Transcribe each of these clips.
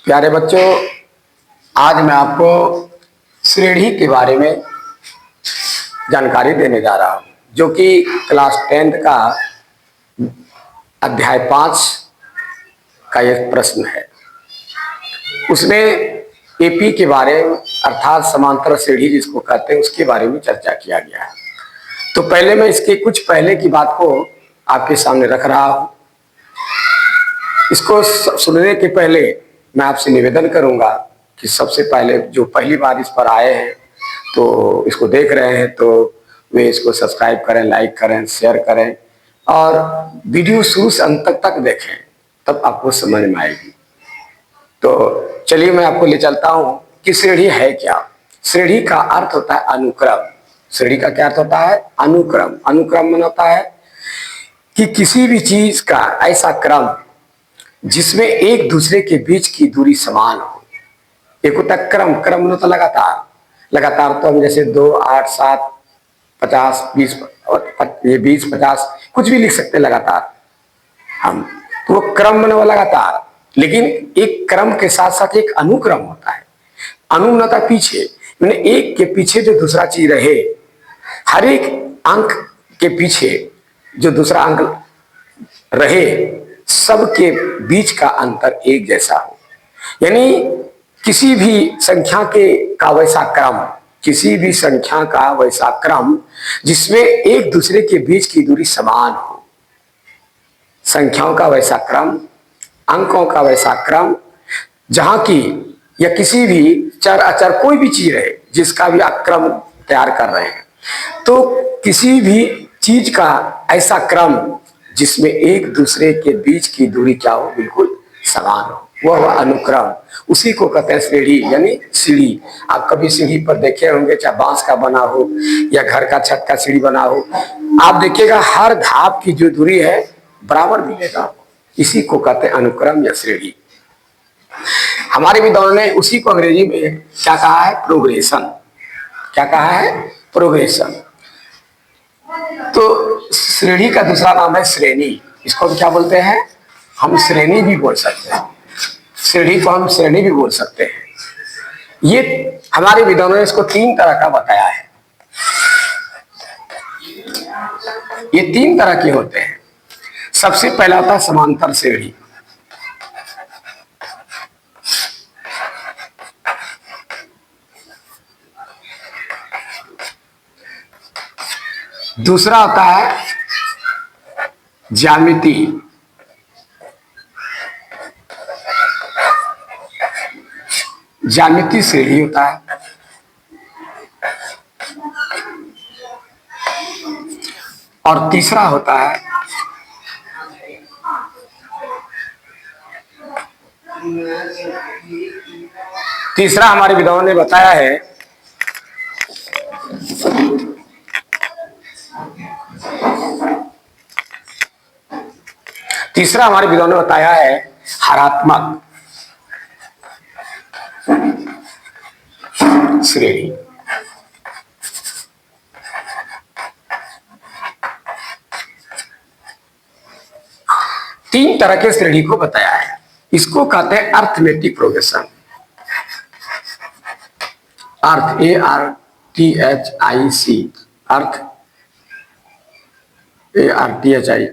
प्यारे बच्चों, आज मैं आपको श्रेणी के बारे में जानकारी देने जा रहा हूं, जो कि क्लास 10th का अध्याय 5 का एक प्रश्न है। उसमें एपी के बारे में अर्थात समांतर श्रेणी जिसको कहते हैं उसके बारे में चर्चा किया गया है। तो पहले मैं इसके कुछ पहले की बात को आपके सामने रख रहा हूं। इसको सुनने के पहले मैं आपसे निवेदन करूंगा कि सबसे पहले जो पहली बार इस पर आए हैं तो इसको देख रहे हैं तो वे इसको सब्सक्राइब करें, लाइक करें, शेयर करें और वीडियो शुरू से अंत तक देखें, तब आपको समझ में आएगी। तो चलिए मैं आपको ले चलता हूं कि श्रेणी है क्या। श्रेणी का अर्थ होता है अनुक्रम। श्रेणी का क्या अर्थ होता है? अनुक्रम। अनुक्रम में होता है कि किसी भी चीज का ऐसा क्रम जिसमें एक दूसरे के बीच की दूरी समान हो। एक होता है क्रम। क्रम में तो लगातार लगातार तो हम जैसे 2, 8, 7, 50, 20 और ये 20, 50 कुछ भी लिख सकते हैं लगातार हम, तो वो क्रम में वो लगातार। लेकिन एक क्रम के साथ साथ एक अनुक्रम होता है। अनुक्रमता पीछे मैंने एक के पीछे जो दूसरा चीज रहे, हर एक अंक के पीछे जो दूसरा अंक रहे, सबके बीच का अंतर एक जैसा हो। यानी किसी भी संख्या का वैसा क्रम, किसी भी संख्या का वैसा क्रम जिसमें एक दूसरे के बीच की दूरी समान हो। संख्याओं का वैसा क्रम, अंकों का वैसा क्रम, जहां की या किसी भी चर अचर कोई भी चीज रहे जिसका भी आप क्रम तैयार कर रहे हैं, तो किसी भी चीज का ऐसा क्रम जिसमें एक दूसरे के बीच की दूरी क्या हो, बिल्कुल समान हो, वह अनुक्रम। उसी को कहते हैं श्रेणी, यानी सीढ़ी। आप कभी सीढ़ी पर देखे होंगे, चाहे बांस का बना हो या घर का छत का सीढ़ी बना हो, आप देखिएगा हर धाप की जो दूरी है बराबर मिलेगा। इसी को कहते हैं अनुक्रम या श्रेणी। हमारे विद्वानों ने उसी को अंग्रेजी में क्या कहा है? प्रोग्रेशन। क्या कहा है? प्रोग्रेशन। तो श्रेणी का दूसरा नाम है श्रेणी। इसको हम क्या बोलते हैं? हम श्रेणी भी बोल सकते हैं। श्रेणी को हम श्रेणी भी बोल सकते हैं। ये हमारे विद्वानों ने इसको 3 तरह का बताया है। ये 3 तरह के होते हैं। सबसे पहला होता है समांतर श्रेणी। दूसरा होता है ज्यामिति। ज्यामिति श्रेणी होता है। और तीसरा होता है तीसरा हमारे विद्वानों ने बताया है तीसरा हमारे विद्वानों ने बताया है हरात्मक श्रेणी। तीन तरह के श्रेणी को बताया है। इसको कहते हैं अर्थमेटिक प्रोग्रेशन। अर्थ ARTHIC, अर्थ ARTHI,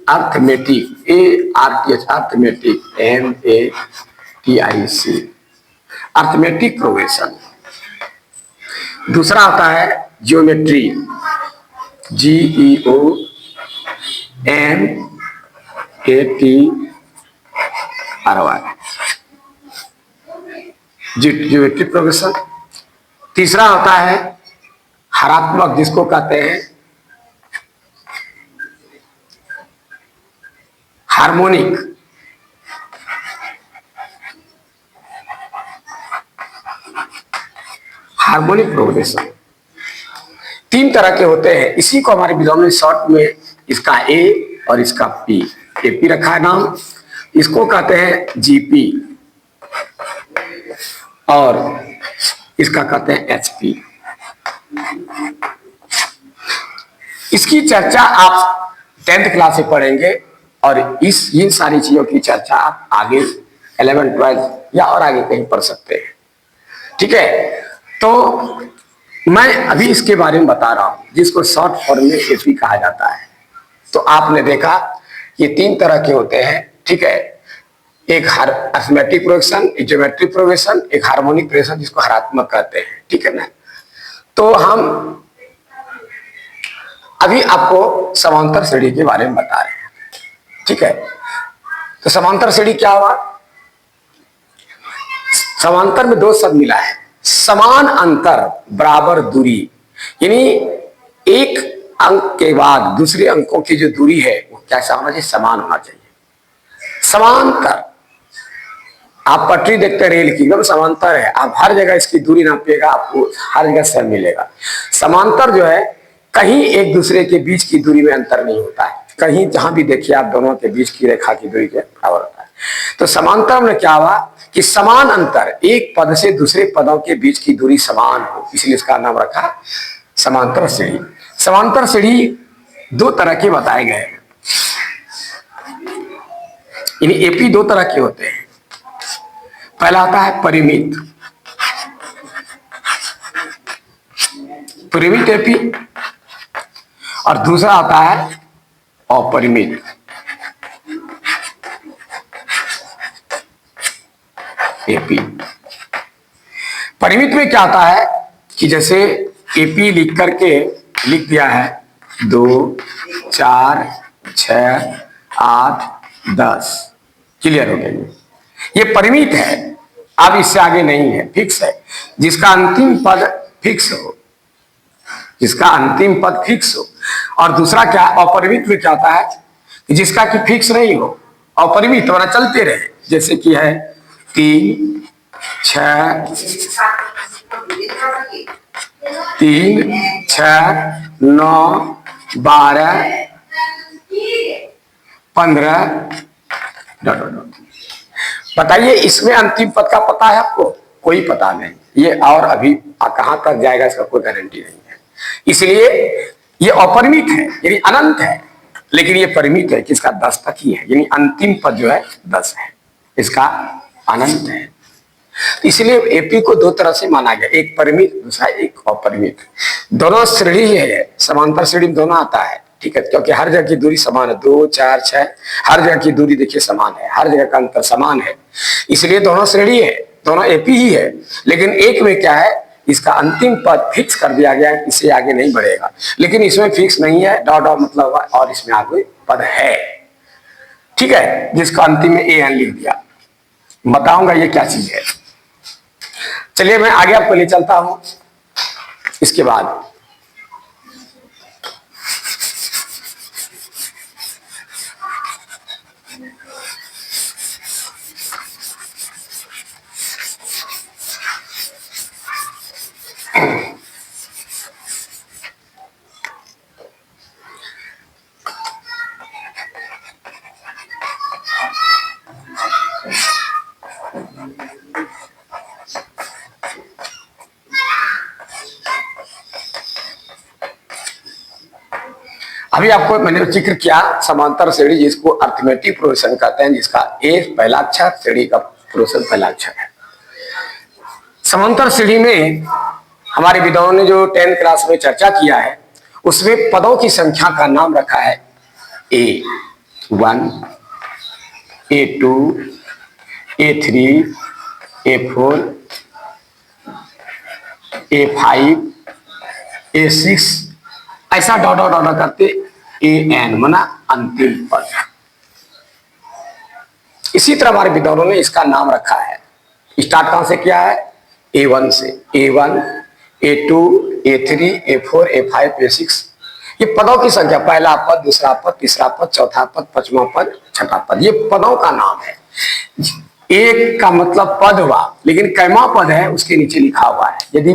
arithmetic ARTH, arithmetic MATIC, arithmetic progression. दूसरा होता है ज्योमेट्री, GEOMATRY, ज्योमेट्रिक प्रोग्रेशन। तीसरा होता है हरात्मक, जिसको कहते हैं हार्मोनिक। Harmonic progression. 3 तरह के होते हैं। इसी को हमारे विद्वानों ने शॉर्ट में इसका A और इसका P, AP रखा है नाम। इसको कहते हैं GP और इसका कहते हैं HP। इसकी चर्चा आप 10th क्लास में पढ़ेंगे और इन सारी चीजों की चर्चा आप आगे 11 12 या और आगे कहीं पढ़ सकते हैं। ठीक है, तो मैं अभी इसके बारे में बता रहा हूं जिसको शॉर्ट फॉर्म में एपी कहा जाता है। तो आपने देखा ये 3 तरह के होते हैं। ठीक है, एक अरिथमेटिक प्रोग्रेशन, एक ज्योमेट्रिक प्रोग्रेशन, एक हार्मोनिक प्रोग्रेशन जिसको हरात्मक कहते हैं। ठीक है ना, तो हम अभी आपको समांतर श्रेणी के बारे में बता रहे हैं। ठीक है, तो समांतर श्रेणी क्या हुआ? समांतर में 2 शब्द मिला है, समान अंतर बराबर दूरी, यानी एक अंक के बाद दूसरे अंकों की जो दूरी है वो कैसा होना चाहिए? समान होना चाहिए। समांतर, आप पटरी देखते हैं रेल की, एकदम समांतर है, आप हर जगह इसकी दूरी नापिएगा आपको हर जगह सेम मिलेगा। समांतर जो है कहीं एक दूसरे के बीच की दूरी में अंतर नहीं होता है, कहीं जहां भी देखिए आप दोनों के बीच की रेखा की दूरी के बराबर होता है। तो समांतर में क्या हुआ कि समान अंतर, एक पद से दूसरे पदों के बीच की दूरी समान हो, इसलिए इसका नाम रखा समांतर श्रेणी। समांतर श्रेणी 2 तरह के बताए गए हैं, यानी एपी 2 तरह के होते हैं। पहला आता है परिमित, परिमित एपी, और दूसरा आता है अपरिमित। एपी परिमित में क्या आता है कि जैसे एपी लिख करके लिख दिया है 2 4 6 8 10, क्लियर हो गया? ये परिमित है, अब इससे आगे नहीं है, फिक्स है। जिसका अंतिम पद फिक्स हो, जिसका अंतिम पद फिक्स हो। और दूसरा क्या, अपरिमित में क्या होता है कि जिसका कि फिक्स नहीं हो, अपरिमित वाला चलते रहे, जैसे कि है 3 6 9 12 15। बताइए इसमें अंतिम पद का पता है आपको? कोई पता नहीं, ये और अभी कहां तक जाएगा इसका कोई गारंटी नहीं है। इसलिए ये अपरिमित है, यानी अनंत है, लेकिन ये परिमित है कि इसका 10 तक ही है, यानी अंतिम पद जो है 10 है, इसका अनंत है। तो इसलिए एपी को 2 तरह से माना गया, एक परिमित, दूसरा एक अपरिमित। दोनों श्रेणी है, समांतर श्रेणी में दोनों आता है। ठीक है, क्योंकि हर जगह की दूरी समान है, 2 4 6 हर जगह की दूरी देखिए समान है, हर जगह का अंतर समान है, इसलिए दोनों श्रेणी है, दोनों एपी ही है। लेकिन एक में क्या है, इसका अंतिम पद फिक्स कर दिया गया है, इससे आगे नहीं बढ़ेगा। लेकिन इसमें फिक्स नहीं है, डॉट डॉट मतलब हुआ, और इसमें आगे पद है। ठीक है, जिसका अंतिम में ए एन लिख दिया। बताऊंगा ये क्या चीज है। चलिए मैं आगे आपको ले चलता हूं। इसके बाद अभी आपको मैंने जिक्र किया समांतर श्रेणी जिसको अरिथमेटिक प्रोग्रेशन कहते हैं, जिसका ए पहला अक्षर, श्रेणी का प्रोग्रेशन पहला अक्षर है। समांतर श्रेणी में हमारे विद्वानों ने जो 10th क्लास में चर्चा किया है, उसमें पदों की संख्या का नाम रखा है A1 A2 A3 A4 A5 A6, ऐसा डॉट डॉट डॉट करते AN मना अंतिम पद। इसी तरह हमारे विद्वानों ने इसका नाम रखा है, स्टार्ट कहां से किया है? A1 से। A1 A2 A3 A4 A5 A6, ये पदों की संख्या, पहला पद, दूसरा पद, तीसरा पद, चौथा पद, पांचवा पद, छठा पद, ये पदों का नाम है। एक का मतलब पद हुआ, लेकिन कैमा पद है उसके नीचे लिखा हुआ है। यदि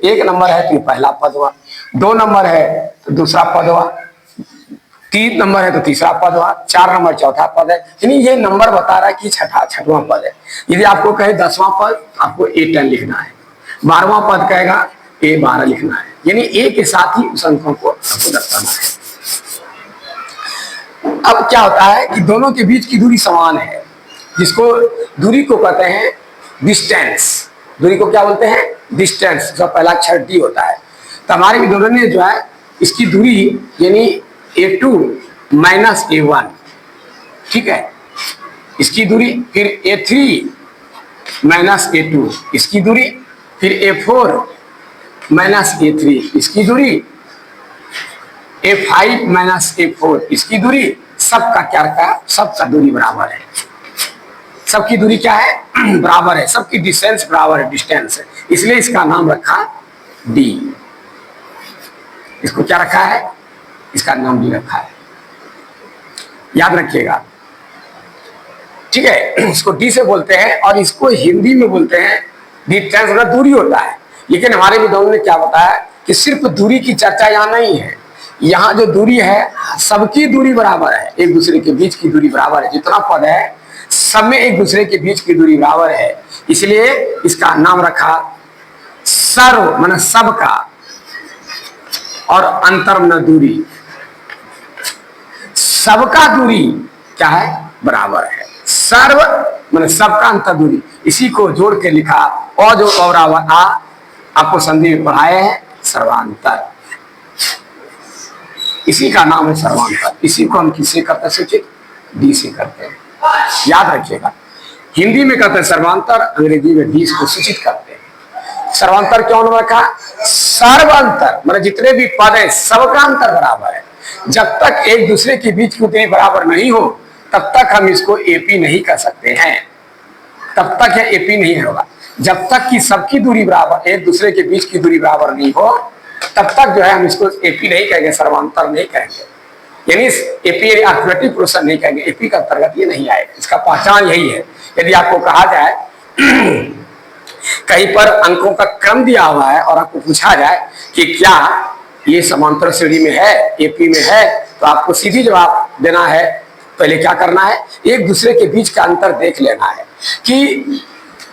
एक नंबर है तो ये पहला पद हुआ, 2 नंबर है तो दूसरा पद हुआ, 3 नंबर है तो तीसरा पद हुआ, 4 नंबर चौथा पद है, यानी ये नंबर बता रहा है कि छठवां पद है। यदि आपको कहे 10वां पद, आपको A10 लिखना है, 12वां पद कहेगा A12 लिखना है, यानी ए के साथ ही उस अंकों को आपको दर्शाना है। अब क्या होता है कि दोनों के बीच की दूरी समान है, जिसको दूरी को कहते हैं डिस्टेंस। दूरी को क्या बोलते हैं? डिस्टेंस। जो पहला अक्षर डी होता है। तो हमारे विद्वानों ने जो है इसकी दूरी यानी A2 माइनस A1, ठीक है, इसकी दूरी, फिर A3 माइनस A2 इसकी दूरी, फिर A4 माइनस A3 इसकी दूरी, A5 माइनस A4 इसकी दूरी। सबका क्या रखा? सबका दूरी बराबर है। सबकी दूरी क्या है? बराबर है। सबकी डिस्टेंस बराबर है, डिस्टेंस है, इसलिए इसका नाम रखा डी। इसको क्या रखा है? इसका नाम डी रखा है, याद रखिएगा, ठीक है। इसको डी से बोलते हैं और इसको हिंदी में बोलते हैं डिस्टेंस, मतलब दूरी होता है। लेकिन हमारे विद्वानों ने क्या बताया कि सिर्फ दूरी की चर्चा यहाँ नहीं है, यहाँ जो दूरी है सबकी दूरी बराबर है, एक दूसरे के बीच की दूरी बराबर है। जितना पद है सब में एक दूसरे के बीच की दूरी बराबर है, इसलिए इसका नाम रखा सर्व, माने सबका, और अंतर न दूरी। सबका दूरी क्या है? बराबर है। सर्व माने सबका, अंतर दूरी, इसी को जोड़ के लिखा और जो और आ आपको संधि में पढ़ाए हैं सर्वांतर, इसी का नाम है सर्वांतर। इसी को हम किससे करते हैं सूचित? डी से करते हैं, याद रखिएगा। हिंदी में कहते हैं सर्वांतर, अंग्रेजी में डी को सूचित करते हैं। सर्वांतर क्यों रखा? सर्वांतर मतलब जितने भी पद है सबका अंतर बराबर है। जब तक एक दूसरे के बीच की दूरी बराबर नहीं हो तब तक हम इसको एपी नहीं कर सकते हैं, तब तक यह एपी नहीं होगा। जब तक कि सबकी दूरी बराबर, एक दूसरे के बीच की दूरी बराबर नहीं हो तब तक जो है हम इसको एपी नहीं कहेंगे, सर्वांतर नहीं कहेंगे, यानी एपी अर्थमेटिक प्रोसेस नहीं कहेंगे, एपी का अंतर्गत ये नहीं आएगा। इसका पहचान यही है। यदि आपको कहा जाए कहीं पर अंकों का क्रम दिया हुआ है और आपको पूछा जाए कि क्या ये समांतर श्रेणी में है, एपी में है, तो आपको सीधी जवाब देना है। पहले क्या करना है? एक दूसरे के बीच का अंतर देख लेना है कि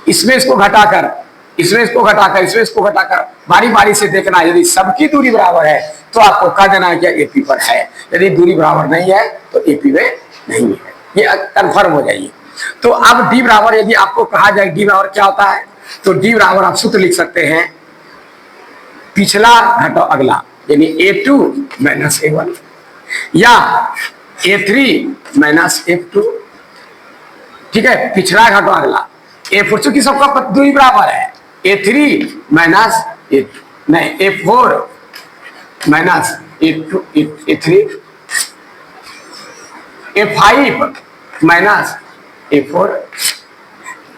इसमें इसको घटाकर, इसमें इसको घटाकर, इसमें इसको घटाकर बारी बारी से देखना है। यदि सबकी दूरी बराबर है तो आपको कह देना है कि एपी पर है, यदि दूरी बराबर नहीं है तो एपी में नहीं है, ये कंफर्म हो जाइए। तो अब डी बराबर, यदि आपको कहा जाए डी बराबर क्या होता है, तो डी बराबर आप सूत्र लिख सकते हैं पिछला घटो अगला, यानी A2 माइनस A1 या A3 माइनस F2, ठीक है, पिछला घटो अगला। A4 चूंकि सबका दूरी बराबर है, A3 माइनस A2 नहीं, A4 minus A2 A3, A5 minus A4,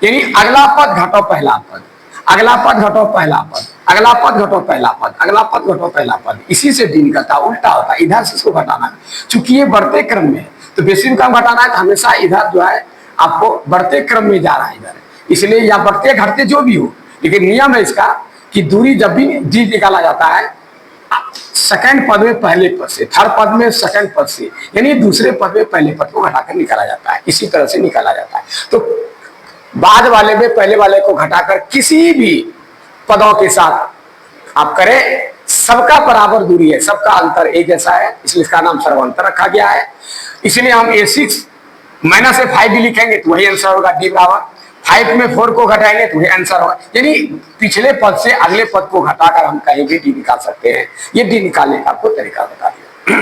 यानी अगला पद घटो पहला पद, अगला पद घटो पहला पद, अगला पद घटो पहला पद, अगला पद घटो पहला पद, इसी से दिन निकलता, उल्टा होता है। इधर से इसको घटाना है, चूंकि ये बढ़ते क्रम में, तो बेसिक का घटाना है तो हमेशा इधर जो है आपको बढ़ते क्रम में जा रहा है इधर, इसलिए या बढ़ते घटते जो भी हो, लेकिन नियम है इसका कि दूरी जब भी डी निकाला जाता है सेकंड पद में पहले पद से, थर्ड पद में सेकंड पद से, यानी दूसरे पद में पहले पद को घटाकर निकाला जाता है, इसी तरह से निकाला जाता है। तो बाद वाले में पहले वाले को घटाकर किसी भी पदों के साथ आप करें, सबका बराबर दूरी है, सबका अंतर एक जैसा है, इसलिए इसका नाम सर्वांतर रखा गया है। इसलिए हम A6 माइनस A5 भी लिखेंगे तो वही आंसर होगा डी बराबर, 5 में 4 को घटाएंगे तो वही आंसर होगा। यानी पिछले पद से अगले पद को घटाकर हम कहीं भी डी निकाल सकते हैं। ये डी निकालने का आपको तरीका बता दिया।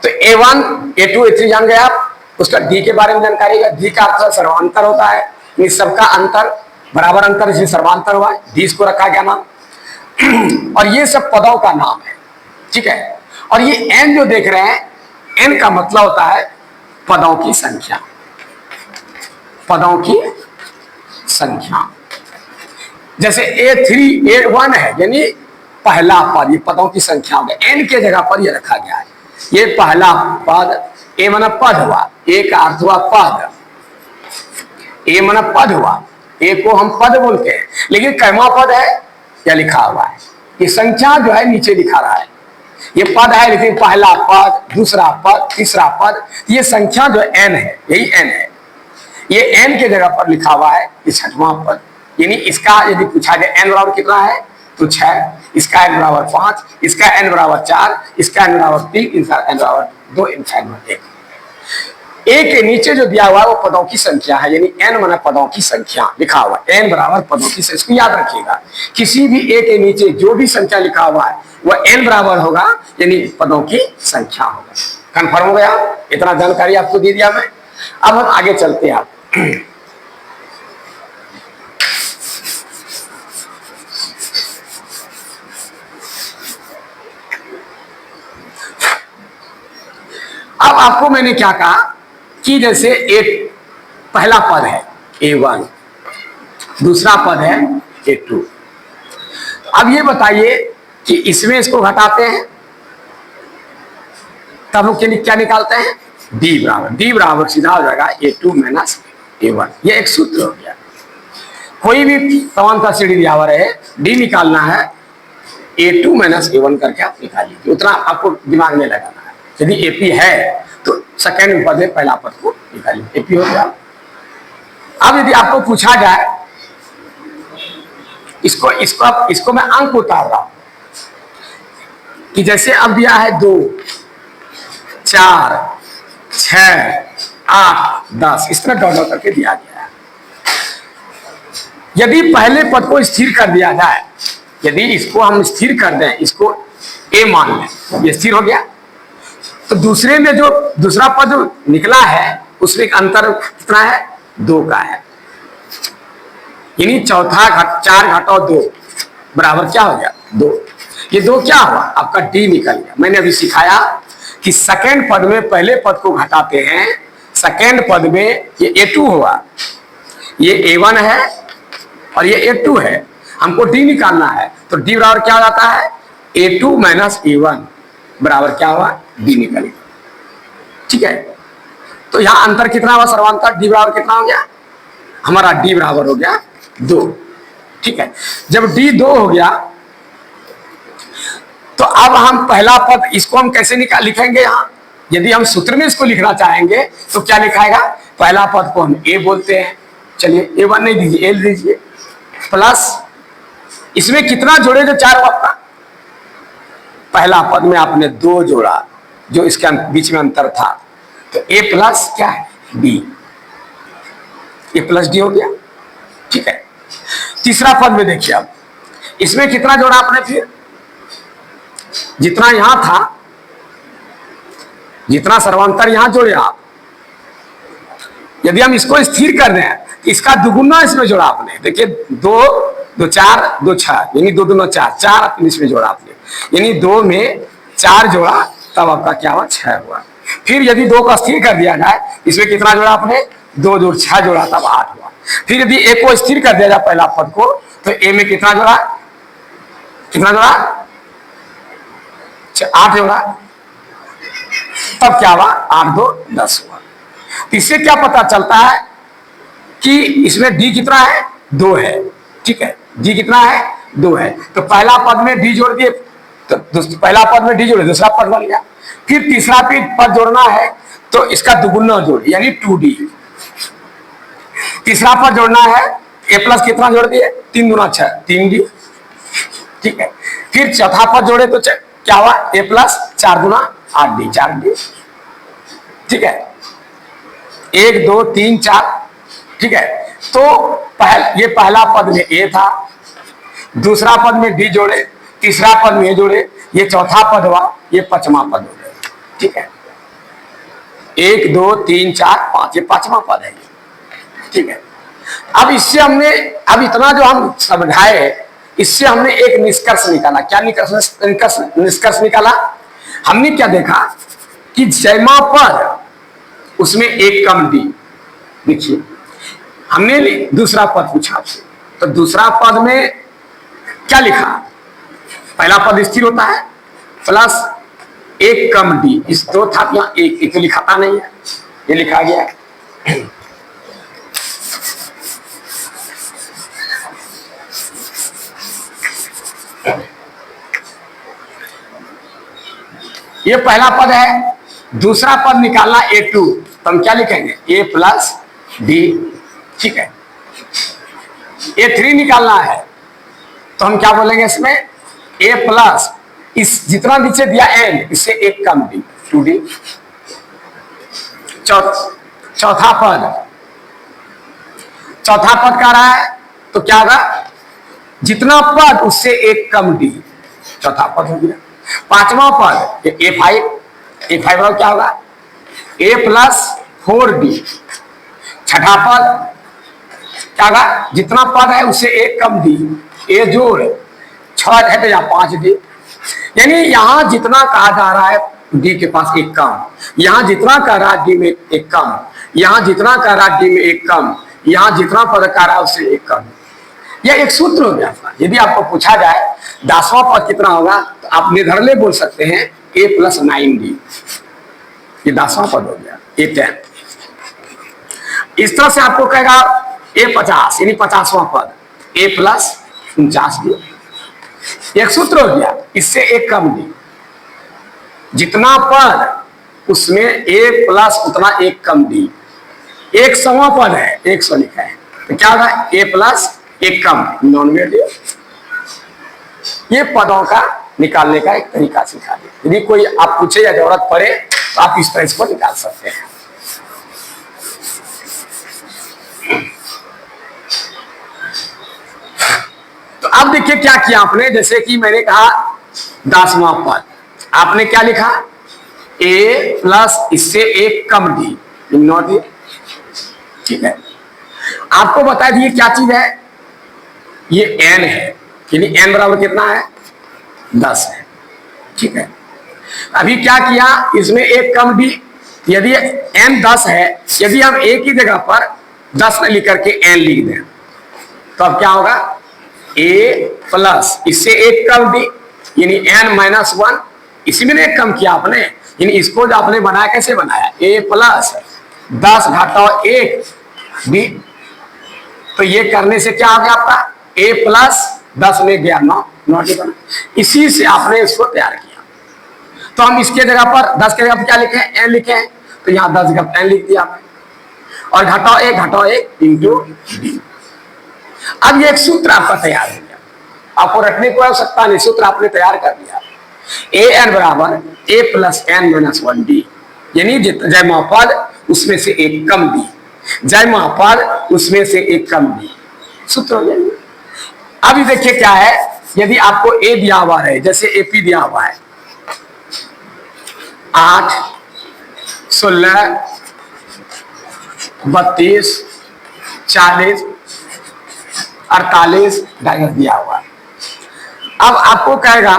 तो A1 A2 A3 जान गए आप, उसका डी के बारे में जानकारी है। डी का अर्थ सर्वांतर होता है, यानी सबका अंतर, बराबर अंतर, इसलिए सर्वांतर हुआ, डी इसको रखा गया नाम। और ये सब पदों का नाम है, ठीक है। और ये एन जो देख रहे हैं, एन का मतलब होता है पदों की संख्या, पदों की संख्या। जैसे A3 A1 है, यानी पहला पद, ये पदों की संख्या में एन के जगह पर ये रखा गया है। ये पहला पद, ए माना पद हुआ, ए का अर्थ हुआ पद, ए माना पद हुआ, ए को हम पद बोलते हैं, लेकिन कैमा पद है या लिखा हुआ है, ये संख्या जो है नीचे लिखा रहा है, ये पद है लेकिन पहला पद, दूसरा पद, तीसरा पद, ये संख्या जो एन है, यही एन है। ये एन के जगह पर लिखा हुआ है ये छठवां पद, यानी इसका यदि पूछा जाए एन बराबर कितना है तो 6, इसका एन बराबर 5, इसका एन बराबर 4, इसका एन बराबर 3, इसका एन बराबर 2, इसका एन बराबर 1। ए के नीचे जो दिया हुआ है वो पदों की संख्या है, यानी n माना पदों की संख्या लिखा हुआ है, n बराबर पदों की संख्या। इसको याद रखिएगा, किसी भी ए के नीचे जो भी संख्या लिखा हुआ है वह n बराबर होगा, यानी पदों की संख्या होगा। कंफर्म हो गया? इतना जानकारी आपको दे दिया मैं। अब हम आगे चलते हैं। अब आपको मैंने क्या कहा कि जैसे एक पहला पद है A1, दूसरा पद है A2। अब ये बताइए कि इसमें इसको घटाते हैं तब लोग क्या निकालते हैं? D बराबर सीधा हो जाएगा A2 माइनस A1। ये एक सूत्र हो गया। कोई भी समानता श्रेणी दिया हुआ रहे, D निकालना है, A2 माइनस A1 करके आप निकाल लीजिए। उतना आपको दिमाग में लगाना है। यदि AP है तो सेकेंड पद में पहला पद को निकालिए, AP हो गया। अब यदि आपको पूछा जाए, इसको मैं अंक उतार रहा हूं कि जैसे अब दिया है 2, 4, 6, 8, 10, इस तरह डॉट करके दिया गया है। यदि पहले पद को स्थिर कर दिया जाए, यदि इसको हम स्थिर कर दें, इसको A मान लें, ये स्थिर हो गया, तो दूसरे में जो दूसरा पद जो निकला है उसमें अंतर कितना है? 2 का है। यानी चौथा 4 घटाओ 2 बराबर क्या हो गया? 2। ये 2 क्या हुआ? आपका D निकल गया। मैंने अभी सिखाया कि सेकेंड पद में पहले पद को घटाते हैं, सेकेंड पद में ये A2 हुआ, ये A1 है और ये A2 है, हमको D निकालना है, तो D बराबर क्या हो जाता है? A2 माइनस A1 बराबर क्या हुआ? D निकलेगा। ठीक है, तो यहां अंतर कितना हुआ? सर्वांतर D बराबर कितना हो गया? हमारा D बराबर हो गया 2। ठीक है, जब D 2 हो गया तो अब हम पहला पद इसको हम कैसे लिखेंगे? यहां यदि हम सूत्र में इसको लिखना चाहेंगे तो क्या लिखाएगा? पहला पद को हम A बोलते हैं, चलिए A1 नहीं दीजिए, L दीजिए, प्लस इसमें कितना जोड़े? जो 4 आपका पहला पद में आपने 2 जोड़ा, जो इसके बीच में अंतर था, तो A प्लस क्या है? D, A प्लस D हो गया। ठीक है, तीसरा पद में देखिए, अब इसमें कितना जोड़ा आपने? फिर जितना यहां था, जितना सर्वांतर यहां जोड़े आप, यदि हम इसको स्थिर कर दें तो इसका दुगुना इसमें जोड़ा आपने। देखिए 2, 2, 4, 2, 6, यानी 2 दूना 4, 4 इसमें जोड़ा आपने, यानी 2 में 4 जोड़ा, तब आपका क्या हुआ? 6 हुआ। फिर यदि 2 को स्थिर कर दिया जाए, इसमें कितना जोड़ा आपने? 2 जोड़ 6 जोड़ा, तब 8 हुआ। फिर यदि A को स्थिर कर दिया जाए पहला पद को, तो A में कितना जोड़ा? कितना जोड़ा? 8 जोड़ा, तब क्या हुआ? 8, 2, 10 हुआ। इससे क्या पता चलता है कि इसमें D कितना है? 2 है। ठीक है, D कितना है? 2 है। तो पहला पद में D जोड़ दिए, तो पहला पद में D जोड़े, दूसरा पद बन गया। फिर तीसरा पद जोड़ना है तो इसका दुगुना जोड़, यानी 2D। तीसरा पद जोड़ना है, A प्लस कितना जोड़ दिए? 3 दूना 6, 3D। ठीक है, फिर चौथा पद जोड़े तो क्या हुआ? A प्लस 4 दूना 8D, 4D। ठीक है, 1, 2, 3, 4। ठीक है, तो ये पहला पद में A था, दूसरा पद में D जोड़े, तीसरा पद में A जोड़े, ये चौथा पद हुआ, ये पांचवा पद हो गया। ठीक है, 1, 2, 3, 4, 5, ये पांचवा पद है। ठीक है, अब इससे हमने, अब इतना जो हम समझाए, इससे हमने एक निष्कर्ष निकाला। क्या निष्कर्ष निकाला? हमने क्या देखा कि जैमा पर उसमें एक कम D। देखिए, हमने दूसरा पद पूछा आपसे, तो दूसरा पद में क्या लिखा? पहला पद स्थिर होता है, प्लस एक कम D। इस 2 था, यहाँ एक तो लिखाता नहीं है, ये लिखा गया है। ये पहला पद है, दूसरा पद निकालना A2, तो हम क्या लिखेंगे? A plus D। ठीक है, A3 निकालना है तो हम क्या बोलेंगे इसमें? A प्लस इस जितना नीचे दिया N, इससे एक कम D, 2D। चौथा पद का रहा है तो क्या होगा, जितना पद उससे एक कम डी, चौथा पद हो गया। पांचवा पद ए फाइव क्या होगा, ए प्लस 4d। छठा पद क्या होगा, जितना पद है उससे एक कम डी, ए जोड़ 6 है तो या 5d। यानी यहां जितना कहा जा रहा है डी के पास एक कम, यहां जितना कह रहा है डी में एक कम, यहां जितना कह रहा है डी में एक कम, यहां जितना पद कह रहा है उससे एक कम। यह एक सूत्र हो गया आपका। यदि आपको पूछा जाए 10वां पद कितना होगा तो आप निर्धरले बोल सकते हैं a प्लस 9d। ये 10वां पद हो गया, ए 10। इस तरह से आपको कहेगा a50 यानी 50वां पद, a प्लस 49d। एक सूत्र हो गया, इससे एक कम डी, जितना पद उसमें एक प्लस उतना एक कम डी। 100वां पद है, 100 लिखा है तो क्या होगा, a प्लस एक कम 99d। ये पदों का निकालने का एक तरीका सिखा दिया। यदि कोई आप पूछे या जरूरत पड़े तो आप इस तरह इसको निकाल सकते हैं। तो अब देखिए क्या किया आपने, जैसे कि मैंने कहा 10वां पद, आपने क्या लिखा, a प्लस इससे एक कम डी, नॉट डी। ठीक है, आपको बता दिए क्या चीज है, ये n है, यानी n बराबर कितना है, 10 है। ठीक है, अभी क्या किया, इसमें एक कम डी, यदि n 10 है, यदि हम a की जगह पर 10 न लिख करके n लिख दें तो अब क्या होगा, a प्लस इससे एक कम डी यानी n-1, इसी में एक कम किया आपने, यानी इसको जो आपने बनाया कैसे बनाया, a प्लस 10 घटाओ 1 डी। तो ये करने से क्या हो गया आपका, a प्लस 10 में गया 9 डी बना। इसी से आपने इसको तैयार किया। तो हम इसके जगह पर 10 के जगह पर क्या लिखे, n लिखे हैं, तो यहाँ 10 जगह n लिख दिया आपने, और घटाओ 1 इंटू डी। अब ये एक सूत्र आपका तैयार हो गया, आपको रखने की आवश्यकता नहीं, सूत्र आपने तैयार कर दिया। a n बराबर a प्लस n-1d, यानी जयमा पद उसमें से एक कम डी, जयमा पद उसमें से एक कम डी, सूत्र हो गया। अभी देखिए क्या है, यदि आपको a दिया हुआ है, जैसे AP दिया हुआ है 8, 16, 32, 40, 48 डायग्राम दिया हुआ है। अब आपको कहेगा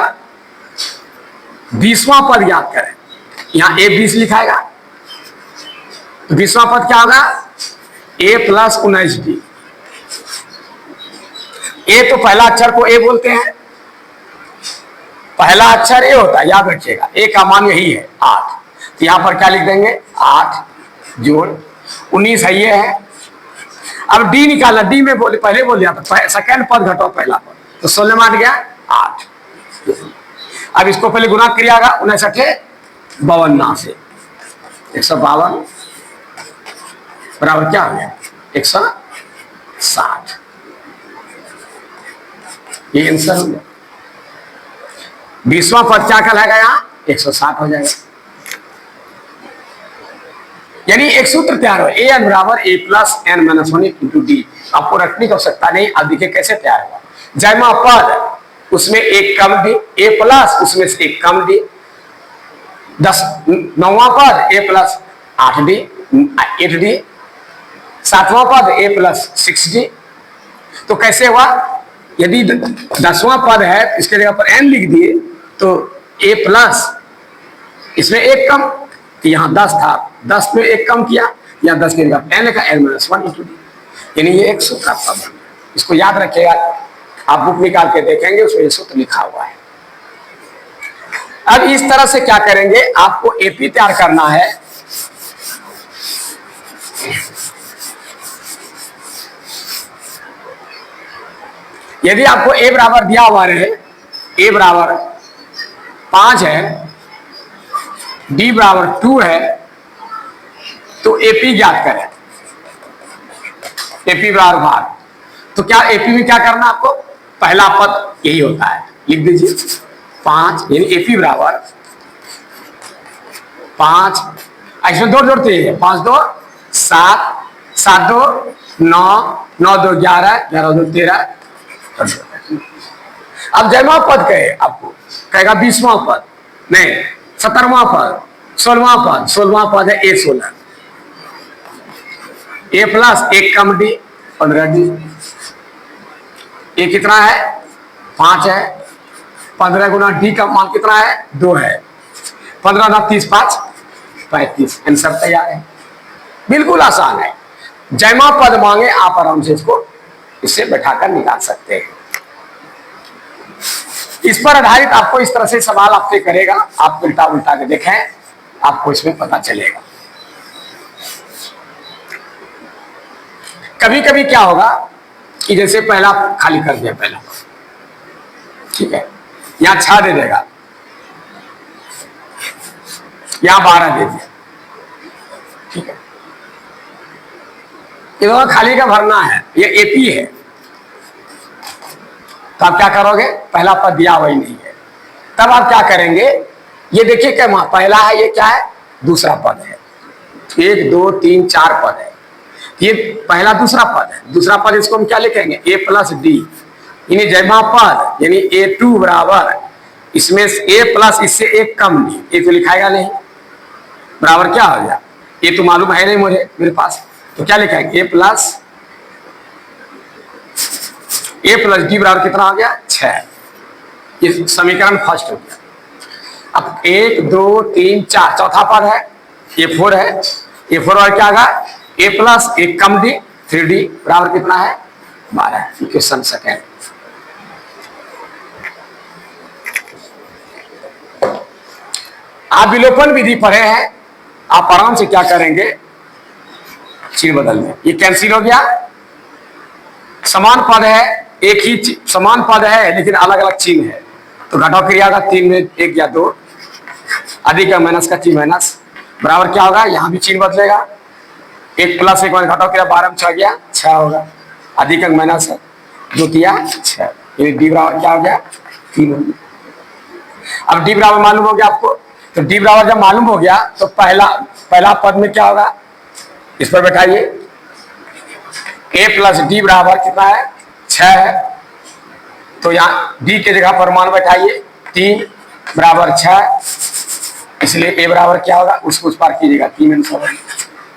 20वां पद याद करें, यहां a 20 लिखाएगा तो 20वां पद क्या होगा, a प्लस 19d। a तो पहला अक्षर को a बोलते हैं, पहला अक्षर a होता है, याद रखिएगा। a का मान यही है 8, तो यहां पर क्या लिख देंगे, 8 जोड़ 19 है, ये है। अब d निकालना, d में पहले बोल दिया था, सेकंड पद घटाओ पहला पद, तो 16 में 8 गया 8। अब इसको पहले गुना करिएगा, 59 52 से 152 बराबर क्या हो गया, 160। ये आंसर हो गया। 20वां पद क्या कहलाएगा, यहाँ 160 हो जाएगा। यानी एक सूत्र तैयार हो, a n बराबर a plus n-1 into D. आपको रखने की आवश्यकता नहीं। अब देखिए कैसे तैयार हुआ, जयमा पद उसमें एक कम डी, a प्लस उसमें से एक कम डी, 9वां पद a प्लस 8d, 7वां पद a प्लस 6d। तो कैसे हुआ, यदि 10वां पद है इसके जगह पर n लिख दिए तो a प्लस इसमें एक कम, तो यहाँ 10 था, 10 में एक कम किया, या 10 के जगह n का n-1 इंटू डी। यानी ये एक सूत्र आपका बन गया, इसको याद रखिएगा। आप बुक निकाल के देखेंगे उसमें ये सूत्र लिखा हुआ है। अब इस तरह से क्या करेंगे, आपको एपी तैयार करना है। यदि आपको a बराबर दिया हुआ रहे, a बराबर 5 है, d बराबर 2 है, तो एपी ज्ञात करें। एपी बराबर भाग, तो क्या एपी में क्या करना आपको, पहला पद यही होता है, लिख दीजिए 5, यानी एपी बराबर 5, इसमें 2 जोड़ते हैं, 5 2 7, 7 2 9, 9 2 11, 11 2 13। अब जयमा पद कहे आपको, कहेगा 20वां पद नहीं, 17वां पद, 16वां पद, 16वां पद है A16, A plus 1 come D 15 D। A कितना है 5 है, 15 गुना D का मान कितना है 2 है, 15 ना 30 5 35। आंसर तैयार है, बिल्कुल आसान है। जयमा पद मांगे आप आराम से इसको इससे बैठाकर निकाल सकते हैं। इस पर आधारित आपको इस तरह से सवाल आपसे करेगा, आप उल्टा उल्टा के देखें, आपको इसमें पता चलेगा। कभी कभी क्या होगा कि जैसे पहला खाली कर दिया, पहला ठीक है, यहां 6 दे देगा, यहां 12 दे दिया, ठीक है, ये खाली का भरना है, ये एपी है। तो आप क्या करोगे, पहला पद दिया वही नहीं है, तब आप क्या करेंगे, ये देखिए क्या पहला है, ये क्या है दूसरा पद है, 1 2 3 4 पद है, ये पहला दूसरा पद है, दूसरा पद इसको हम क्या लिखेंगे A प्लस D, यानी जयमा पद यानी A2 बराबर इसमें A प्लस इससे 1 कम D, ये तो लिखाएगा नहीं, बराबर क्या हो गया, ये तो मालूम है नहीं मुझे मेरे पास, तो क्या लिखेंगे A प्लस D बराबर कितना हो गया 6। ये समीकरण फर्स्ट हो गया। अब 1 2 3 4 चौथा पद है A4 है, A4 और क्या होगा A plus 1 come D 3D बराबर कितना है 12। Equation second. आप विलोपन विधि पढ़े हैं, आप आराम से क्या करेंगे, चिन्ह बदल दें, ये कैंसिल हो गया, समान पद है, एक ही समान पद है लेकिन अलग अलग चिन्ह है, तो घटाव क्रिया का 3 में 1 या 2, अधिक का माइनस का चिन्ह माइनस बराबर क्या होगा, यहां भी चिन्ह बदलेगा, 1 प्लस 1 घटाव क्रिया 12 में 6 गया 6 होगा, अधिक अंक माइनस है 2 किया 6, डी बराबर क्या हो गया 3 हो गया। अब डी बराबर मालूम हो गया आपको, तो डी बराबर जब मालूम हो गया तो पहला पद में क्या होगा, इस पर बैठाइए, A प्लस डी बराबर कितना है 6 है, तो यहाँ D के जगह पर मान बैठाइए 3 बराबर 6, इसलिए A बराबर क्या होगा, उसको उस पार कीजिएगा 3 आंसर,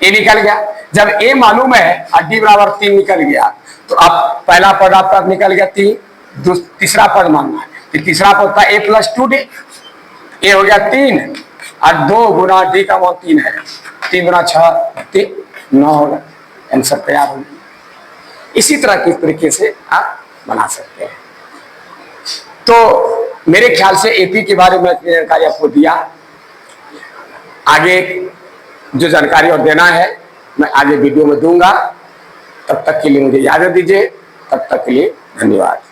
A निकल गया। जब A मालूम है और D बराबर 3 निकल गया, तो अब पहला पद आपका निकल गया 3, तीसरा पद मानना है, तो तीसरा पद था A प्लस 2D, A हो गया 3 और 2 गुना D का मान 3 है, 3 गुना 6 3 9 होगा, आंसर तैयार हो गया। इसी तरह के तरीके से आप बना सकते हैं। तो मेरे ख्याल से एपी के बारे में जानकारी आपको दिया, आगे जो जानकारी और देना है मैं आगे वीडियो में दूंगा, तब तक के लिए मुझे इजाजत दीजिए, तब तक के लिए धन्यवाद।